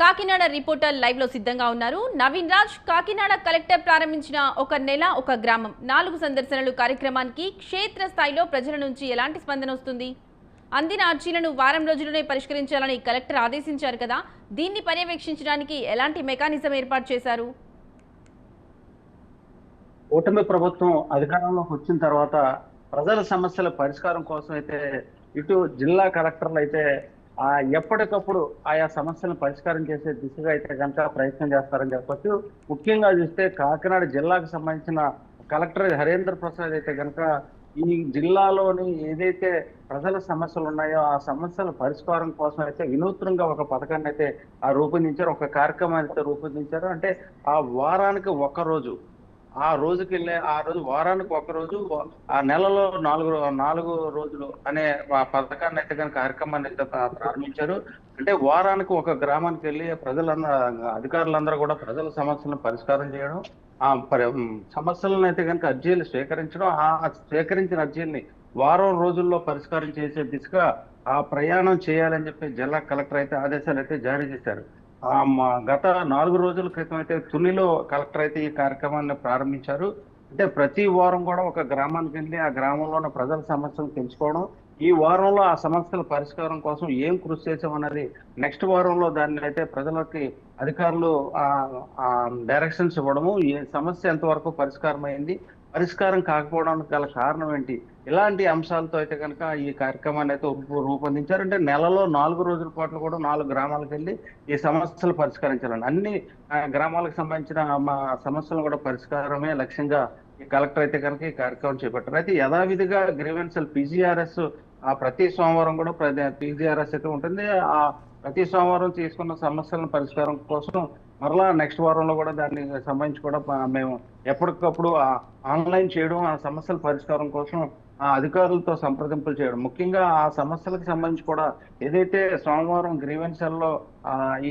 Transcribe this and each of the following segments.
Kakinada reporter live లో సిద్ధంగా ఉన్నారు నవీన్ రాజ్. కాకినాడ కలెక్టర్ ప్రారంభించిన ఒక నెల ఒక గ్రామం 4 సందర్శనలు కార్యక్రమానికి క్షేత్ర స్థాయిలో ప్రజల నుంచి ఎలాంటి స్పందన వస్తుంది? అందిన అర్జీలను వారం రోజుల్లోనే పరిష్కరించాలని కలెక్టర్ ఆదేశించారు కదా, దీన్ని పర్యవేక్షించడానికి ఎలాంటి మెకానిజం ఏర్పాటు చేశారు? కూటమి ప్రభుత్వం అధికారంలోకి వచ్చిన తర్వాత ప్రజల సమస్యల పరిష్కారం కోసం అయితే ఇటు జిల్లా కలెక్టర్లు అయితే ఎప్పటికప్పుడు ఆయా సమస్యలను పరిష్కారం చేసే దిశగా అయితే కనుక ప్రయత్నం చేస్తారని చెప్పొచ్చు. ముఖ్యంగా చూస్తే కాకినాడ జిల్లాకు సంబంధించిన కలెక్టర్ హరేంద్ర ప్రసాద్ అయితే కనుక ఈ జిల్లాలోని ఏదైతే ప్రజల సమస్యలు ఉన్నాయో ఆ సమస్యల పరిష్కారం కోసం అయితే వినూత్నంగా ఒక పథకాన్ని అయితే రూపొందించారు, ఒక కార్యక్రమాన్ని అయితే రూపొందించారు. అంటే ఆ వారానికి ఒక రోజు, ఆ రోజుకి వెళ్ళే ఆ రోజు వారానికి ఒక రోజు, ఆ నెలలో నాలుగు రోజులు అనే పథకాన్ని అయితే కనుక కార్యక్రమాన్ని అయితే ప్రారంభించారు. అంటే వారానికి ఒక గ్రామానికి వెళ్ళి అధికారులందరూ కూడా ప్రజల సమస్యలను పరిష్కారం చేయడం, సమస్యలను అయితే కనుక అర్జీలు స్వీకరించడం, ఆ స్వీకరించిన అర్జీల్ని వారం రోజుల్లో పరిష్కారం చేసే దిశగా ఆ ప్రయాణం చేయాలని చెప్పి జిల్లా కలెక్టర్ అయితే ఆదేశాలు అయితే జారీ చేశారు. గత 4 రోజుల క్రితం అయితే తునిలో కలెక్టర్ అయితే ఈ కార్యక్రమాన్ని ప్రారంభించారు. అంటే ప్రతి వారం కూడా ఒక గ్రామానికి వెళ్ళి ఆ గ్రామంలో ఉన్న ప్రజల సమస్యలు తెలుసుకోవడం, ఈ వారంలో ఆ సమస్యల పరిష్కారం కోసం ఏం కృషి చేసామన్నది నెక్స్ట్ వారంలో దాన్ని అయితే ప్రజలకి అధికారులు డైరెక్షన్స్ ఇవ్వడము, ఏ సమస్య ఎంతవరకు పరిష్కారం అయింది, పరిష్కారం కాకపోవడానికి గల కారణం ఏంటి, ఇలాంటి అంశాలతో అయితే కనుక ఈ కార్యక్రమాన్ని అయితే రూపొందించారు. అంటే నెలలో 4 రోజుల పాటు కూడా 4 గ్రామాలకు వెళ్ళి ఈ సమస్యలు పరిష్కరించాలని, అన్ని గ్రామాలకు సంబంధించిన మా సమస్యలు కూడా పరిష్కారమే లక్ష్యంగా ఈ కలెక్టర్ అయితే కనుక ఈ కార్యక్రమం చేపట్టారు. అయితే యథావిధిగా గ్రీవెన్సల్ పీజీఆర్ఎస్ ప్రతి సోమవారం కూడా పీజీఆర్ఎస్ అయితే ఉంటుంది. ఆ ప్రతి సోమవారం తీసుకున్న సమస్యలను పరిష్కారం కోసం మరలా నెక్స్ట్ వారంలో కూడా దానికి సంబంధించి కూడా మేము ఎప్పటికప్పుడు ఆన్లైన్ చేయడం, ఆ సమస్యల పరిష్కారం కోసం ఆ అధికారులతో సంప్రదింపులు చేయడం, ముఖ్యంగా ఆ సమస్యలకు సంబంధించి కూడా ఏదైతే సోమవారం గ్రీవెన్సల్లో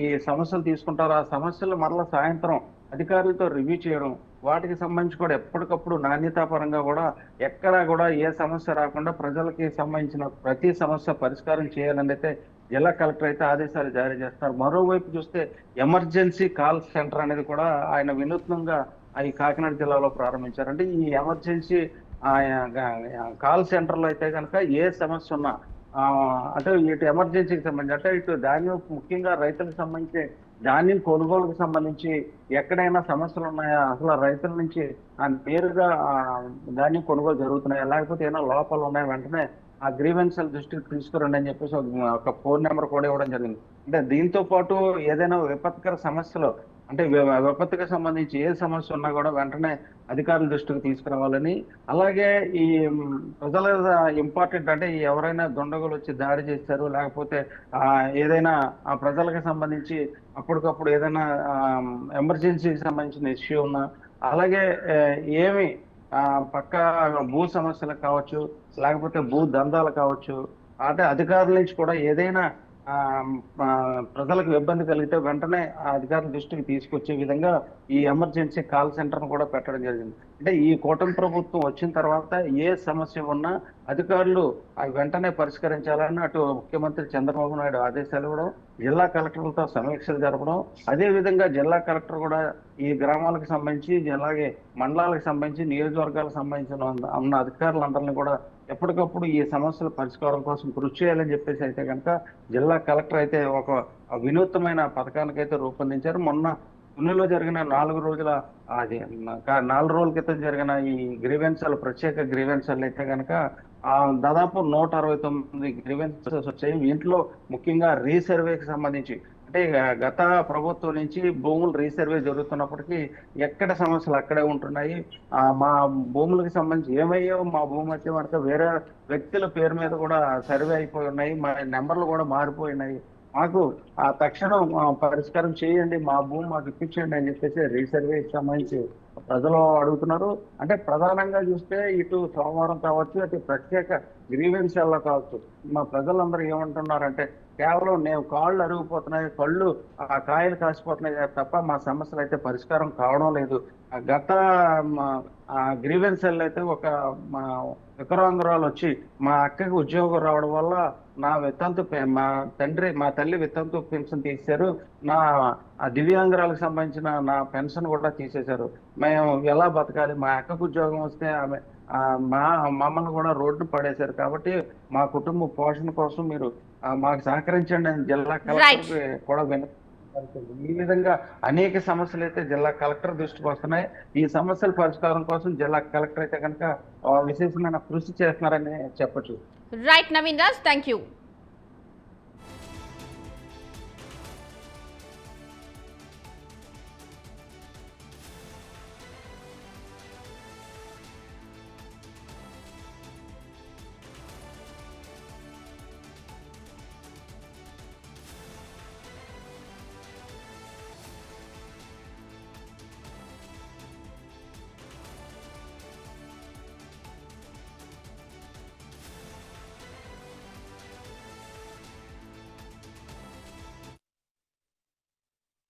ఈ సమస్యలు తీసుకుంటారో ఆ సమస్యలు మరలా సాయంత్రం అధికారులతో రివ్యూ చేయడం, వాటికి సంబంధించి కూడా ఎప్పటికప్పుడు నాణ్యతాపరంగా కూడా ఎక్కడా కూడా ఏ సమస్య రాకుండా ప్రజలకి సంబంధించిన ప్రతి సమస్య పరిష్కారం చేయాలని అయితే జిల్లా కలెక్టర్ అయితే ఆదేశాలు జారీ చేస్తారు. మరోవైపు చూస్తే ఎమర్జెన్సీ కాల్ సెంటర్ అనేది కూడా ఆయన వినూత్నంగా ఈ కాకినాడ జిల్లాలో ప్రారంభించారు. అంటే ఈ ఎమర్జెన్సీ కాల్ సెంటర్లో అయితే కనుక ఏ సమస్య ఉన్నా, అంటే ఇటు ఎమర్జెన్సీకి సంబంధించి, అంటే ఇటు ధాన్యం ముఖ్యంగా రైతులకు సంబంధించి ధాన్యం కొనుగోలుకు సంబంధించి ఎక్కడైనా సమస్యలు ఉన్నాయా, అసలు రైతుల నుంచి నేరుగా ధాన్యం కొనుగోలు జరుగుతున్నాయా, లేకపోతే ఏమైనా లోపాలు ఉన్నాయా, వెంటనే ఆ గ్రీవెన్సల్ దృష్టికి తీసుకురండి అని చెప్పేసి ఒక ఫోన్ నెంబర్ కూడా ఇవ్వడం జరిగింది. అంటే దీంతో పాటు ఏదైనా విపత్కర సమస్యలు, అంటే విపత్తుకు సంబంధించి ఏ సమస్య ఉన్నా కూడా వెంటనే అధికారుల దృష్టికి తీసుకురావాలని, అలాగే ఈ ప్రజల ఇంపార్టెంట్, అంటే ఎవరైనా దుండగులు వచ్చి దాడి చేశారు, లేకపోతే ఏదైనా ఆ ప్రజలకు సంబంధించి అప్పటికప్పుడు ఏదైనా ఎమర్జెన్సీకి సంబంధించిన ఇష్యూ ఉన్నా, అలాగే ఏమి పక్క భూ సమస్యలు కావచ్చు, లేకపోతే భూ దందాలు కావచ్చు, అంటే అధికారుల నుంచి కూడా ఏదైనా ప్రజలకు ఇబ్బంది కలిగితే వెంటనే ఆ అధికారుల దృష్టికి తీసుకొచ్చే విధంగా ఈ ఎమర్జెన్సీ కాల్ సెంటర్ కూడా పెట్టడం జరిగింది. అంటే ఈ కూటమి ప్రభుత్వం వచ్చిన తర్వాత ఏ సమస్య ఉన్నా అధికారులు వెంటనే పరిష్కరించాలని అటు ముఖ్యమంత్రి చంద్రబాబు నాయుడు ఆదేశాలు ఇవ్వడం, జిల్లా కలెక్టర్లతో సమీక్షలు జరపడం, అదే విధంగా జిల్లా కలెక్టర్ కూడా ఈ గ్రామాలకు సంబంధించి, అలాగే మండలాలకు సంబంధించి, నియోజకవర్గాలకు సంబంధించిన ఉన్న అధికారులందరినీ కూడా ఎప్పటికప్పుడు ఈ సమస్యల పరిష్కారం కోసం కృషి చేయాలని చెప్పేసి అయితే కనుక జిల్లా కలెక్టర్ అయితే ఒక వినూత్నమైన పథకానికైతే రూపొందించారు. మొన్న తునిలో జరిగిన 4 రోజుల 4 రోజుల క్రితం జరిగిన ఈ గ్రీవెన్సల్ ప్రత్యేక గ్రీవెన్సల్ అయితే కనుక దాదాపు 169 గ్రీవెన్సెస్ వచ్చాయి. ఇంట్లో ముఖ్యంగా రీసర్వేకి సంబంధించి, అంటే గత ప్రభుత్వం నుంచి భూములు రీసర్వే జరుగుతున్నప్పటికీ ఎక్కడ సమస్యలు అక్కడే ఉంటున్నాయి, మా భూములకు సంబంధించి ఏమయ్యో మా భూమి వచ్చే మనకు వేరే వ్యక్తుల పేరు మీద కూడా సర్వే అయిపోయి ఉన్నాయి, మా నెంబర్లు కూడా మారిపోయినాయి, మాకు తక్షణం పరిష్కారం చేయండి, మా భూమి మాకు ఇప్పించండి అని చెప్పేసి రీసర్వేకి సంబంధించి ప్రజలు అడుగుతున్నారు. అంటే ప్రధానంగా చూస్తే ఇటు సోమవారం కావచ్చు, అటు ప్రత్యేక గ్రీవెన్స్లో కావచ్చు. మా ప్రజలందరూ ఏమంటున్నారంటే కేవలం నేను కాళ్ళు అరిగిపోతున్నాయి, కళ్ళు ఆ కాయలు కాసిపోతున్నాయి తప్ప మా సమస్యలు అయితే పరిష్కారం కావడం లేదు. ఆ గత గ్రీవెన్స్లో అయితే ఒక మా వికలాంగురాలు వచ్చి మా అక్కకి ఉద్యోగం రావడం వల్ల నా వితంతు మా తల్లి వితంతు పెన్షన్ తీశారు, నా ఆ దివ్యాంగురాలకు సంబంధించిన నా పెన్షన్ కూడా తీసేశారు. మేము ఎలా బతకాలి? మా అక్కకు ఉద్యోగం వస్తే ఆమె మమ్మల్ని కూడా రోడ్డు పడేశారు. కాబట్టి మా కుటుంబ పోషణ కోసం మీరు మాకు సహకరించండి అని జిల్లా కలెక్టర్ కూడా ఈ విధంగా అనేక సమస్యలు అయితే జిల్లా కలెక్టర్ దృష్టికి వస్తున్నాయి. ఈ సమస్యల పరిష్కారం కోసం జిల్లా కలెక్టర్ అయితే కనుక విశేషమైన కృషి చేస్తున్నారని చెప్పొచ్చు. Right Naveen Raj, thank you.